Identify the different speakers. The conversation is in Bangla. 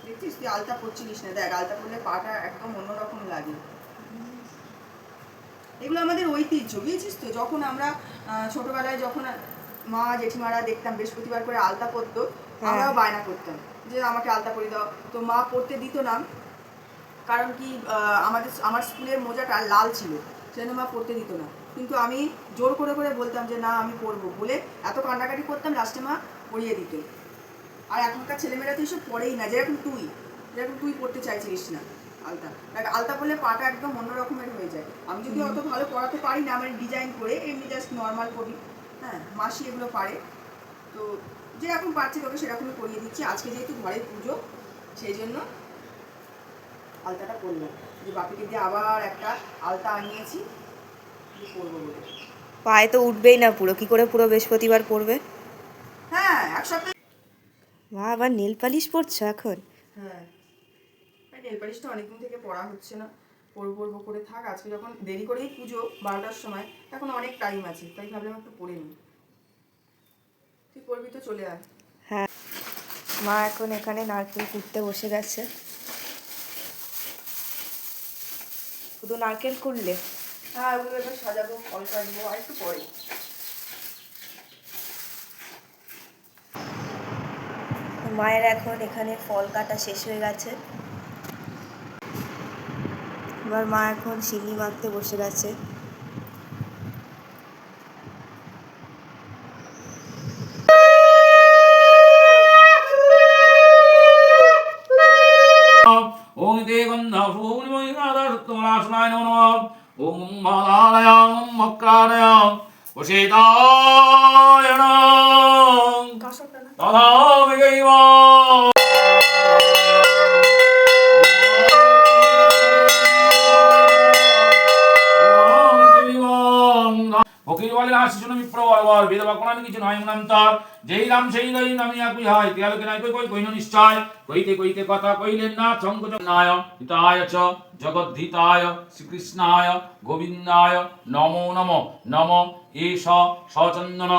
Speaker 1: দেখছিস তুই আলতা পরছিলিস না, দেখ আলতা পরলে পাটা একদম অন্যরকম লাগে। এগুলো আমাদের ঐতিহ্য, বুঝেছিস তো। যখন আমরা ছোটবেলায় যখন মা জেঠিমারা দেখতাম বৃহস্পতিবার করে আলতা পরতো, আমরাও বায়না করতাম যে আমাকে আলতা পরিয়ে দাও। তো মা পরতে দিত না, কারণ কি আমার স্কুলের মোজাটা লাল ছিল, সেজন্য মা পরতে দিত না। কিন্তু আমি জোর করে করে বলতাম যে না আমি পরবো বলে এত কান্নাকাটি করতাম, লাস্টে মা পরিয়ে দিত। আর এখনকার ছেলেমেয়েরা তো এসব পরেই না, যেরকম তুই পড়তে চাইছিলিস না আলতা। দেখ আলতা পরলে পাটা একদম অন্য রকমের হয়ে যায়। আমি যদি অত ভালো পড়াতে পারি না, আমি ডিজাইন করে এমনি জাস্ট নর্মাল পড়ি। হ্যাঁ, মাসি এগুলো পারে, তো যেরকম পারছি তোকে সেরকমই পরিয়ে দিচ্ছি। আজকে যেহেতু ঘরে পুজো, সেই জন্য আলতাটা পরলাম, যে বাপিকে দিয়ে আবার একটা আলতা আনিয়েছি পরবো বলে।
Speaker 2: পায়ে তো উঠবেই না পুরো, কি করে পুরো বৃহস্পতিবার পরবে?
Speaker 1: হ্যাঁ, এক সপ্তাহ।
Speaker 2: মা আবার নেল পালিশ পরছো এখন?
Speaker 1: হ্যাঁ, নেল পালিশটা অনেকদিন থেকে পড়া হচ্ছে না, পরবো করে থাক। আজকে যখন দেরি করেই পুজো 12টার সময়, এখন অনেক টাইম আছে, তাই ভাবলাম একটু পরে নিই। তুই পরবি তো, চলে আয়।
Speaker 2: হ্যাঁ, মা এখন এখানে নারকেল কুটতে বসে গেছে। শুধু নারকেল কুটলে?
Speaker 1: হ্যাঁ, ওগুলো এবার সাজাবো, ফল কাটবো আর একটু পরে।
Speaker 2: মায়ের এখন এখানে ফল কাটা শেষ হয়ে গেছে, এবার মা এখন সিন্নি মাখতে বসে গেছে।
Speaker 3: ওং তে গন্ধা ফুলময়িনাদারত্তমাসনায় নমঃ ওং মালালয়াং মক্রালয়াং ওশেতায় নমঃ তথাবিগৈব ফকির বলে আশিসন বিপ্র বলবল বেদবা কোন কিছু নয় মনন্তর যেই রাম সেই দই নামি আকুই হয় তেয়ালকে নাই কই কইন নিশ্চয় কইতে কইতে কথা কইলেন না সংকোচ নায় হিতায় চ জগদ্ধিতায় শ্রীকৃষ্ণায় গোবিন্দায় নমো নমো নমো এষ সচন্দন